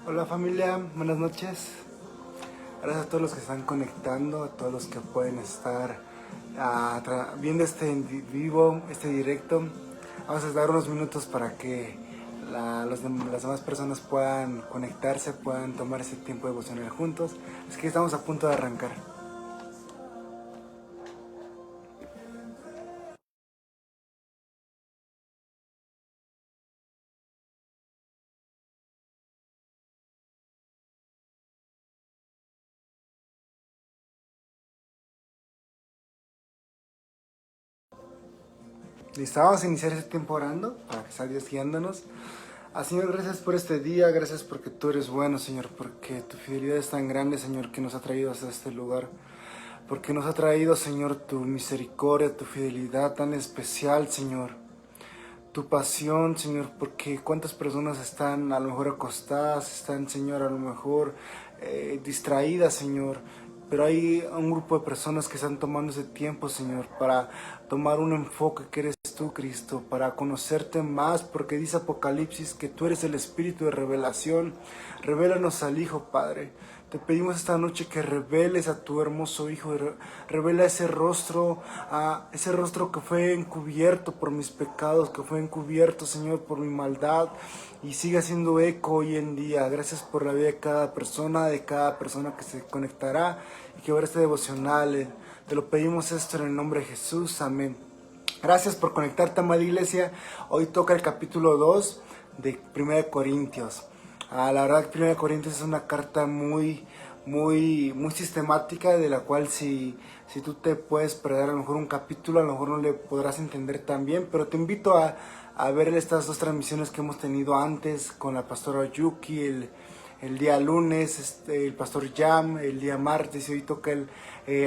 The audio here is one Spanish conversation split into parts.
Hola familia, buenas noches. Gracias a todos los que están conectando, a todos los que pueden estar viendo este en vivo, este directo. Vamos a dar unos minutos para que las demás personas puedan conectarse, puedan tomar ese tiempo devocional juntos. Es que estamos a punto de arrancar. Listo, vamos a iniciar este tiempo orando para que sea Dios guiándonos. Señor, gracias por este día, gracias porque tú eres bueno, Señor, porque tu fidelidad es tan grande, Señor, que nos ha traído hasta este lugar. Porque nos ha traído, Señor, tu misericordia, tu fidelidad tan especial, Señor. Tu pasión, Señor, porque cuántas personas están a lo mejor acostadas, están, Señor, a lo mejor distraídas, Señor. Pero hay un grupo de personas que están tomando ese tiempo, Señor, para tomar un enfoque que eres tú, Cristo, para conocerte más, porque dice Apocalipsis que tú eres el espíritu de revelación. Revélanos al Hijo, Padre. Te pedimos esta noche que reveles a tu hermoso Hijo, revela ese rostro que fue encubierto por mis pecados, que fue encubierto, Señor, por mi maldad, y sigue haciendo eco hoy en día. Gracias por la vida de cada persona que se conectará y que verá este devocional. Te lo pedimos esto en el nombre de Jesús, amén. Gracias por conectarte, amada iglesia. Hoy toca el capítulo 2 de 1 Corintios. La verdad que 1 Corintios es una carta muy sistemática, de la cual si tú te puedes perder a lo mejor un capítulo, a lo mejor no le podrás entender tan bien, pero te invito a ver estas dos transmisiones que hemos tenido antes con la pastora Yuki, el día lunes, el pastor Jam, el día martes, y hoy toca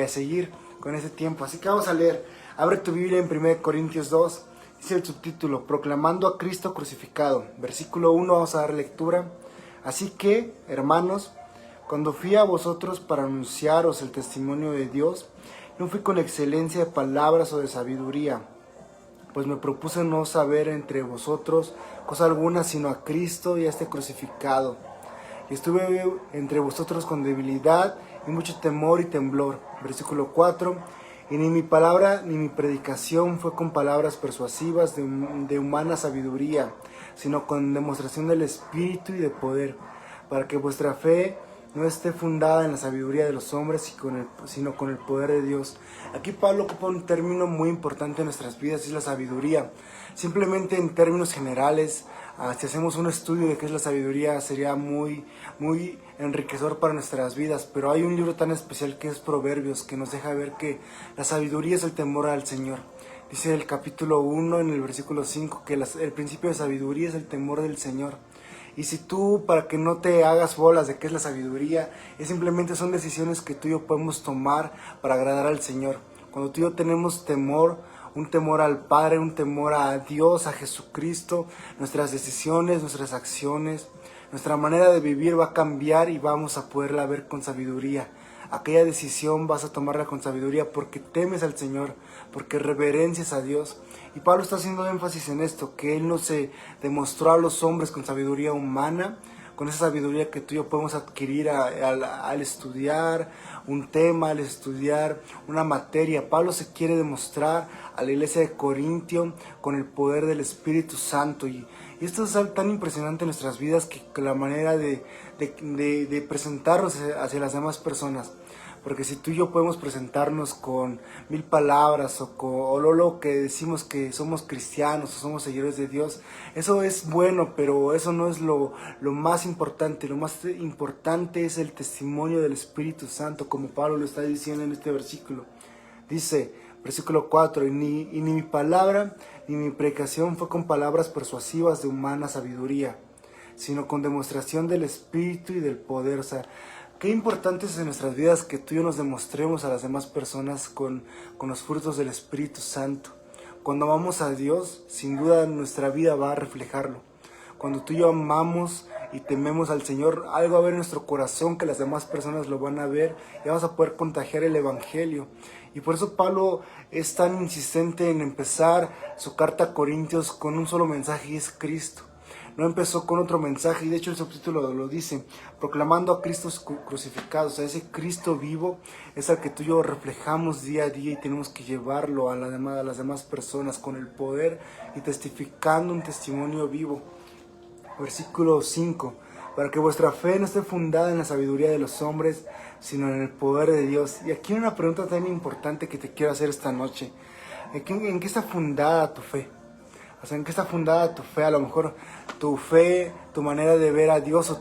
seguir con ese tiempo. Así que vamos a leer. Abre tu Biblia en 1 Corintios 2, dice el subtítulo, Proclamando a Cristo crucificado. Versículo 1, vamos a dar lectura. Así que, hermanos, cuando fui a vosotros para anunciaros el testimonio de Dios, no fui con excelencia de palabras o de sabiduría, pues me propuse no saber entre vosotros cosa alguna sino a Cristo y a este crucificado. Y estuve entre vosotros con debilidad y mucho temor y temblor. Versículo 4. Y ni mi palabra ni mi predicación fue con palabras persuasivas de humana sabiduría, sino con demostración del Espíritu y de poder, para que vuestra fe no esté fundada en la sabiduría de los hombres, sino con el poder de Dios. Aquí Pablo ocupa un término muy importante en nuestras vidas, es la sabiduría. Simplemente en términos generales, si hacemos un estudio de qué es la sabiduría, sería muy enriquecedor para nuestras vidas. Pero hay un libro tan especial que es Proverbios, que nos deja ver que la sabiduría es el temor al Señor. Dice el capítulo 1 en el versículo 5 que el principio de sabiduría es el temor del Señor. Y si tú, para que no te hagas bolas de qué es la sabiduría, simplemente son decisiones que tú y yo podemos tomar para agradar al Señor. Cuando tú y yo tenemos temor, un temor al Padre, un temor a Dios, a Jesucristo, nuestras decisiones, nuestras acciones, nuestra manera de vivir va a cambiar y vamos a poderla ver con sabiduría. Aquella decisión vas a tomarla con sabiduría porque temes al Señor, porque reverencias a Dios. Y Pablo está haciendo énfasis en esto, que Él no se demostró a los hombres con sabiduría humana, con esa sabiduría que tú y yo podemos adquirir al estudiar un tema, al estudiar una materia. Pablo se quiere demostrar a la iglesia de Corintio con el poder del Espíritu Santo. Y esto es algo tan impresionante en nuestras vidas que la manera de presentarnos hacia las demás personas. Porque si tú y yo podemos presentarnos con 1000 palabras o lo que decimos que somos cristianos o somos seguidores de Dios, eso es bueno, pero eso no es lo más importante. Lo más importante es el testimonio del Espíritu Santo, como Pablo lo está diciendo en este versículo. Dice, versículo 4, y ni mi palabra ni mi predicación fue con palabras persuasivas de humana sabiduría, sino con demostración del Espíritu y del poder. O sea, qué importante es en nuestras vidas que tú y yo nos demostremos a las demás personas con los frutos del Espíritu Santo. Cuando amamos a Dios, sin duda nuestra vida va a reflejarlo. Cuando tú y yo amamos y tememos al Señor, algo va a haber en nuestro corazón que las demás personas lo van a ver y vamos a poder contagiar el Evangelio. Y por eso Pablo es tan insistente en empezar su carta a Corintios con un solo mensaje, y es Cristo. no empezó con otro mensaje, y de hecho el subtítulo lo dice, proclamando a Cristo crucificado. O sea, ese Cristo vivo es al que tú y yo reflejamos día a día y tenemos que llevarlo a las demás personas con el poder y testificando un testimonio vivo. Versículo 5, para que vuestra fe no esté fundada en la sabiduría de los hombres, sino en el poder de Dios. Y aquí hay una pregunta tan importante que te quiero hacer esta noche. ¿En qué está fundada tu fe? O sea, ¿en qué está fundada tu fe? A lo mejor tu fe, tu manera de ver a Dios o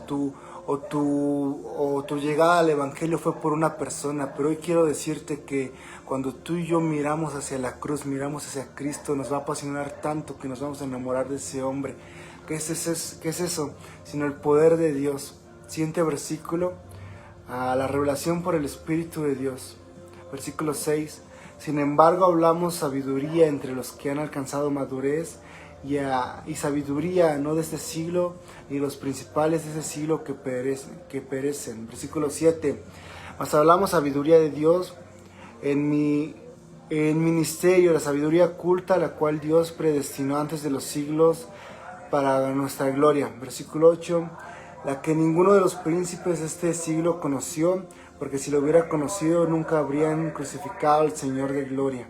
tu llegada al Evangelio fue por una persona. Pero hoy quiero decirte que cuando tú y yo miramos hacia la cruz, miramos hacia Cristo, nos va a apasionar tanto que nos vamos a enamorar de ese hombre. ¿Qué es eso? Sino el poder de Dios. Siguiente versículo, la revelación por el Espíritu de Dios. Versículo 6. Sin embargo, hablamos sabiduría entre los que han alcanzado madurez y sabiduría no de este siglo, ni los principales de ese siglo que perecen. Versículo 7. Mas hablamos sabiduría de Dios en ministerio, la sabiduría oculta, la cual Dios predestinó antes de los siglos para nuestra gloria. Versículo 8. La que ninguno de los príncipes de este siglo conoció, porque si lo hubiera conocido nunca habrían crucificado al Señor de gloria.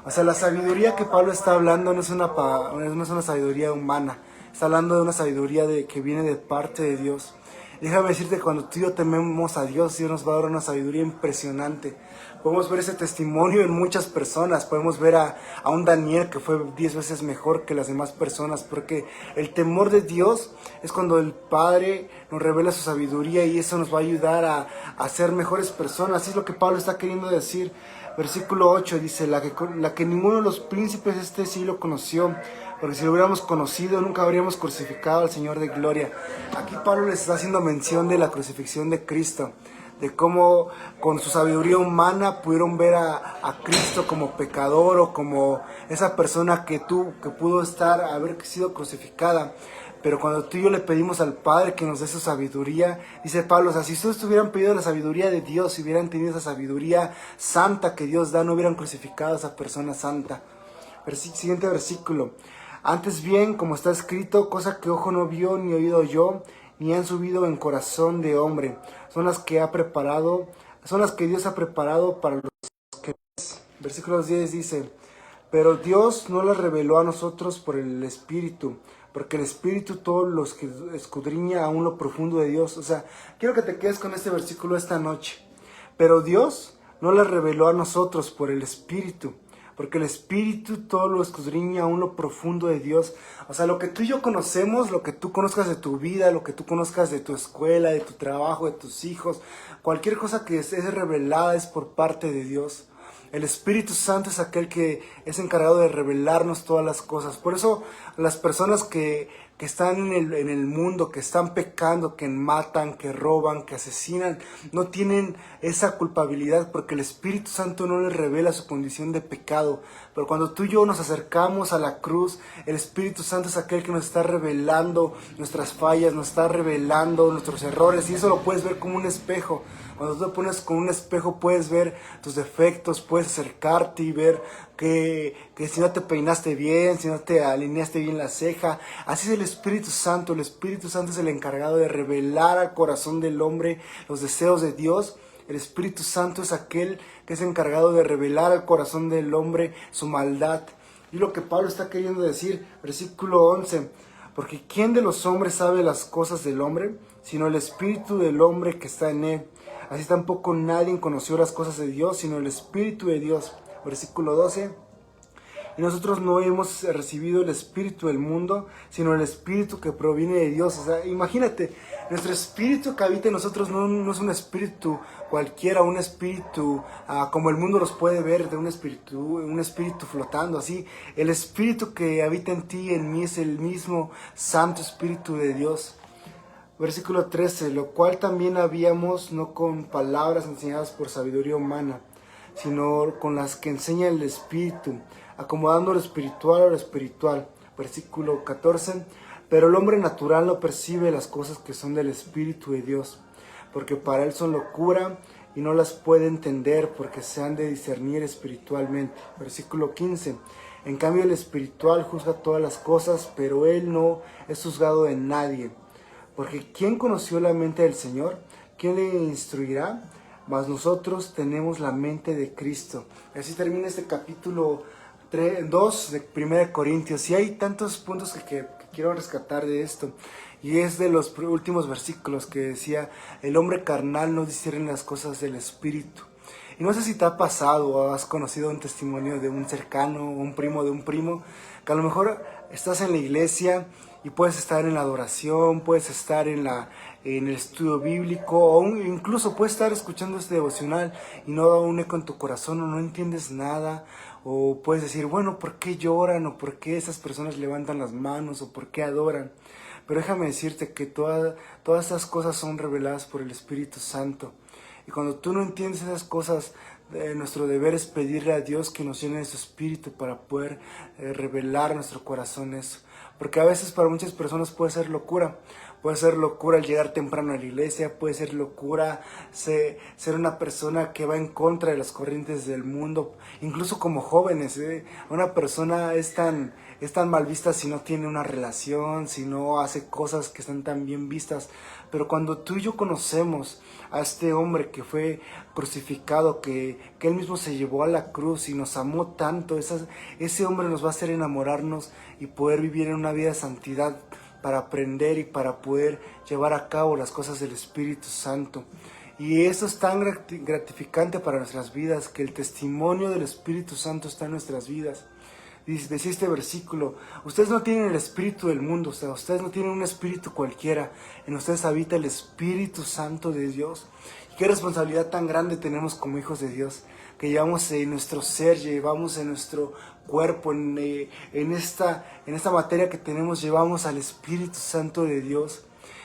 O sea, la sabiduría que Pablo está hablando no es una sabiduría humana, está hablando de una sabiduría que viene de parte de Dios. Déjame decirte que cuando tú y yo tememos a Dios, Dios nos va a dar una sabiduría impresionante. Podemos ver ese testimonio en muchas personas. Podemos ver a un Daniel que fue 10 veces mejor que las demás personas. Porque el temor de Dios es cuando el Padre nos revela su sabiduría y eso nos va a ayudar a ser mejores personas. Así es lo que Pablo está queriendo decir. Versículo 8 dice, la que ninguno de los príncipes de este siglo conoció, porque si lo hubiéramos conocido nunca habríamos crucificado al Señor de gloria. Aquí Pablo les está haciendo mención de la crucifixión de Cristo, de cómo con su sabiduría humana pudieron ver a Cristo como pecador o como esa persona que pudo haber sido crucificada. Pero cuando tú y yo le pedimos al Padre que nos dé su sabiduría, dice Pablo, o sea, si ustedes hubieran pedido la sabiduría de Dios, si hubieran tenido esa sabiduría santa que Dios da, no hubieran crucificado a esa persona santa. Siguiente versículo. Antes bien, como está escrito, cosa que ojo no vio, ni oído oyó, ni han subido en corazón de hombre, son las que Dios ha preparado para los que... Versículo 10 dice, pero Dios no las reveló a nosotros por el Espíritu, porque el Espíritu todos los que escudriña aún lo profundo de Dios. O sea, quiero que te quedes con este versículo esta noche. Pero Dios no las reveló a nosotros por el Espíritu, porque el Espíritu todo lo escudriña aún lo profundo de Dios. O sea, lo que tú y yo conocemos, lo que tú conozcas de tu vida, lo que tú conozcas de tu escuela, de tu trabajo, de tus hijos, cualquier cosa que es revelada es por parte de Dios. El Espíritu Santo es aquel que es encargado de revelarnos todas las cosas. Por eso las personas que están en el mundo, que están pecando, que matan, que roban, que asesinan, no tienen esa culpabilidad porque el Espíritu Santo no les revela su condición de pecado. Pero cuando tú y yo nos acercamos a la cruz, el Espíritu Santo es aquel que nos está revelando nuestras fallas, nos está revelando nuestros errores, y eso lo puedes ver como un espejo. Cuando tú te pones con un espejo puedes ver tus defectos, puedes acercarte y ver que si no te peinaste bien, si no te alineaste bien la ceja. Así es el Espíritu Santo. El Espíritu Santo es el encargado de revelar al corazón del hombre los deseos de Dios. El Espíritu Santo es aquel que es encargado de revelar al corazón del hombre su maldad. Y lo que Pablo está queriendo decir, versículo 11, porque ¿quién de los hombres sabe las cosas del hombre? Sino el Espíritu del hombre que está en él. Así tampoco nadie conoció las cosas de Dios, sino el Espíritu de Dios. Versículo 12. Y nosotros no hemos recibido el espíritu del mundo, sino el espíritu que proviene de Dios. O sea, imagínate, nuestro espíritu que habita en nosotros no es un espíritu cualquiera, un espíritu como el mundo los puede ver, de un espíritu flotando así. El espíritu que habita en ti y en mí es el mismo Santo Espíritu de Dios. Versículo 13, lo cual también habíamos, no con palabras enseñadas por sabiduría humana, sino con las que enseña el Espíritu, acomodando lo espiritual a lo espiritual. Versículo 14, pero el hombre natural no percibe las cosas que son del Espíritu de Dios, porque para él son locura y no las puede entender porque se han de discernir espiritualmente. Versículo 15, En cambio el espiritual juzga todas las cosas, pero él no es juzgado de nadie. Porque ¿quién conoció la mente del Señor? ¿Quién le instruirá? Mas nosotros tenemos la mente de Cristo. Y así termina este capítulo 2 de 1 Corintios. Y hay tantos puntos que quiero rescatar de esto. Y es de los últimos versículos que decía, el hombre carnal no discierne las cosas del Espíritu. Y no sé si te ha pasado o has conocido un testimonio de un cercano, un primo de un primo, que a lo mejor estás en la iglesia y puedes estar en la adoración, puedes estar en el estudio bíblico, o incluso puedes estar escuchando este devocional y no da un eco en tu corazón, o no entiendes nada, o puedes decir, bueno, ¿por qué lloran? O ¿por qué esas personas levantan las manos? O ¿por qué adoran? Pero déjame decirte que todas esas cosas son reveladas por el Espíritu Santo. Y cuando tú no entiendes esas cosas, nuestro deber es pedirle a Dios que nos llene de su Espíritu para poder revelar a nuestro corazón eso. Porque a veces para muchas personas puede ser locura. Puede ser locura el llegar temprano a la iglesia, puede ser locura ser una persona que va en contra de las corrientes del mundo, incluso como jóvenes. Una persona es tan mal vista si no tiene una relación, si no hace cosas que están tan bien vistas. Pero cuando tú y yo conocemos a este hombre que fue crucificado, que él mismo se llevó a la cruz y nos amó tanto, ese hombre nos va a hacer enamorarnos y poder vivir en una vida de santidad, para aprender y para poder llevar a cabo las cosas del Espíritu Santo. Y eso es tan gratificante para nuestras vidas, que el testimonio del Espíritu Santo está en nuestras vidas. Decía este versículo, ustedes no tienen el espíritu del mundo, o sea, ustedes no tienen un espíritu cualquiera, en ustedes habita el Espíritu Santo de Dios. Y qué responsabilidad tan grande tenemos como hijos de Dios, que llevamos en nuestro ser, llevamos en nuestro cuerpo, en esta materia que tenemos, llevamos al Espíritu Santo de Dios.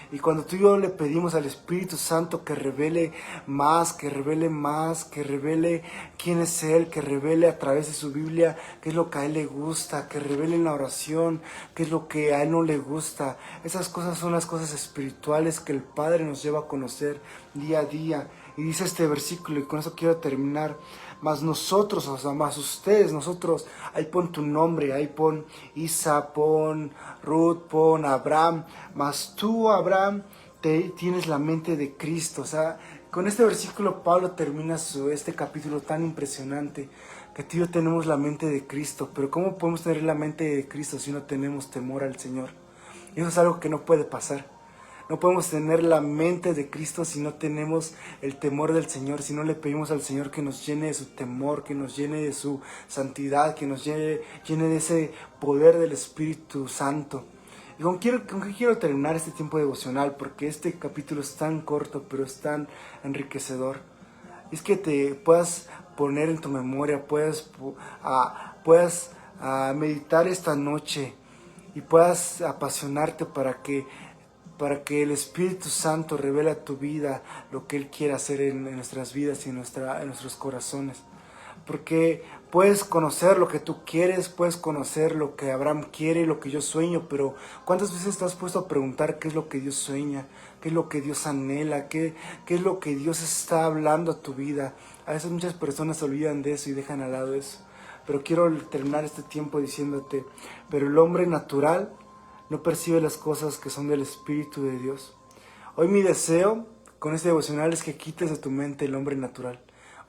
Y cuando tú y yo le pedimos al Espíritu Santo que revele más, que revele quién es Él, que revele a través de su Biblia qué es lo que a Él le gusta, que revele en la oración qué es lo que a Él no le gusta. Esas cosas son las cosas espirituales que el Padre nos lleva a conocer día a día. Y dice este versículo, y con eso quiero terminar, mas nosotros, o sea, más ustedes, nosotros, ahí pon tu nombre, ahí pon Isa, pon Ruth, pon Abraham, mas tú, Abraham, tienes la mente de Cristo. O sea, con este versículo Pablo termina este capítulo tan impresionante, que tú y yo tenemos la mente de Cristo. Pero ¿cómo podemos tener la mente de Cristo si no tenemos temor al Señor? Y eso es algo que no puede pasar. No podemos tener la mente de Cristo si no tenemos el temor del Señor, si no le pedimos al Señor que nos llene de su temor, que nos llene de su santidad, que nos llene de ese poder del Espíritu Santo. ¿Y con qué quiero terminar este tiempo devocional? Porque este capítulo es tan corto, pero es tan enriquecedor. Es que te puedas poner en tu memoria, puedas meditar esta noche y puedas apasionarte para que el Espíritu Santo revele a tu vida lo que Él quiere hacer en nuestras vidas y en nuestros corazones. Porque puedes conocer lo que tú quieres, puedes conocer lo que Abraham quiere, lo que yo sueño, pero ¿cuántas veces te has puesto a preguntar qué es lo que Dios sueña? ¿Qué es lo que Dios anhela? ¿Qué es lo que Dios está hablando a tu vida? A veces muchas personas se olvidan de eso y dejan al lado eso. Pero quiero terminar este tiempo diciéndote, pero el hombre natural no percibe las cosas que son del Espíritu de Dios. Hoy mi deseo con este devocional es que quites de tu mente el hombre natural.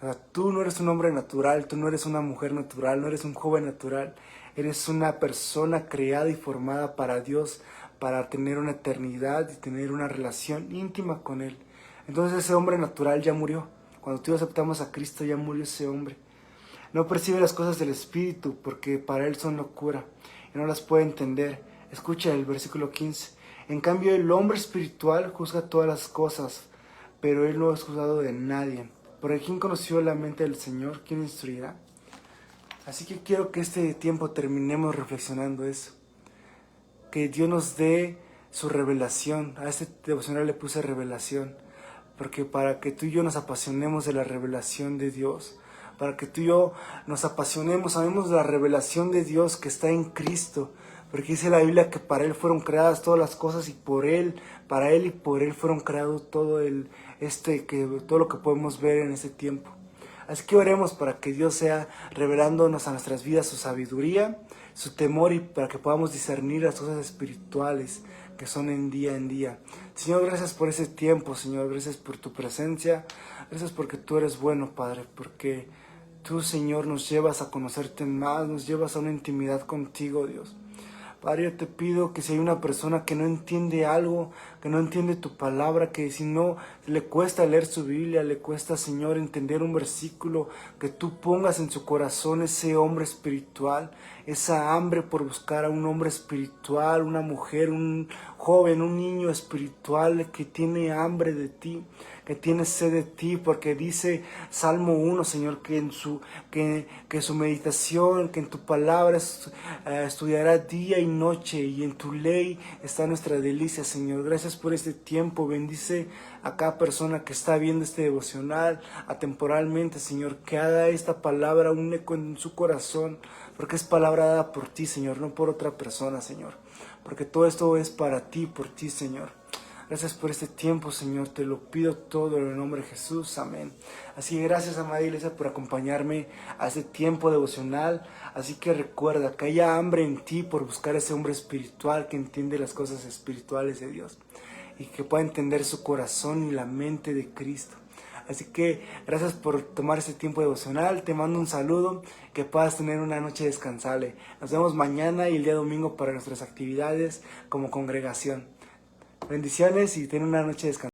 O sea, tú no eres un hombre natural, tú no eres una mujer natural, no eres un joven natural. Eres una persona creada y formada para Dios, para tener una eternidad y tener una relación íntima con Él. Entonces ese hombre natural ya murió. Cuando tú aceptamos a Cristo ya murió ese hombre. No percibe las cosas del Espíritu porque para Él son locura y no las puede entender. Escucha el versículo 15. En cambio, el hombre espiritual juzga todas las cosas, pero él no es juzgado de nadie. Porque ¿quién conoció la mente del Señor? ¿Quién instruirá? Así que quiero que este tiempo terminemos reflexionando eso. Que Dios nos dé su revelación. A este devocional le puse revelación. Porque para que tú y yo nos apasionemos de la revelación de Dios, para que tú y yo nos apasionemos, sabemos de la revelación de Dios que está en Cristo. Porque dice la Biblia que para Él fueron creadas todas las cosas y para Él y por Él fueron creados todo lo que podemos ver en este tiempo. Así que oremos para que Dios sea revelándonos a nuestras vidas su sabiduría, su temor, y para que podamos discernir las cosas espirituales que son en día. Señor, gracias por ese tiempo, Señor, gracias por tu presencia, gracias porque tú eres bueno, Padre, porque tú, Señor, nos llevas a conocerte más, nos llevas a una intimidad contigo, Dios. Padre, yo te pido que si hay una persona que no entiende algo, que no entiende tu palabra, que si no le cuesta leer su Biblia, le cuesta, Señor, entender un versículo, que tú pongas en su corazón ese hombre espiritual, esa hambre por buscar a un hombre espiritual, una mujer, un joven, un niño espiritual que tiene hambre de ti, que tiene sed de ti, porque dice Salmo 1, Señor, que su meditación, que en tu palabra estudiará día y noche, y en tu ley está nuestra delicia, Señor. Gracias por este tiempo. Bendice a cada persona que está viendo este devocional atemporalmente, Señor, que haga esta palabra un eco en su corazón, porque es palabra dada por ti, Señor, no por otra persona, Señor, porque todo esto es para ti, por ti, Señor. Gracias por este tiempo, Señor, te lo pido todo en el nombre de Jesús, amén. Así que gracias, amada iglesia, por acompañarme a este tiempo devocional. Así que recuerda que haya hambre en ti por buscar a ese hombre espiritual que entiende las cosas espirituales de Dios y que pueda entender su corazón y la mente de Cristo. Así que gracias por tomar este tiempo devocional, te mando un saludo, que puedas tener una noche descansable. Nos vemos mañana y el día domingo para nuestras actividades como congregación. Bendiciones y ten una noche descansada.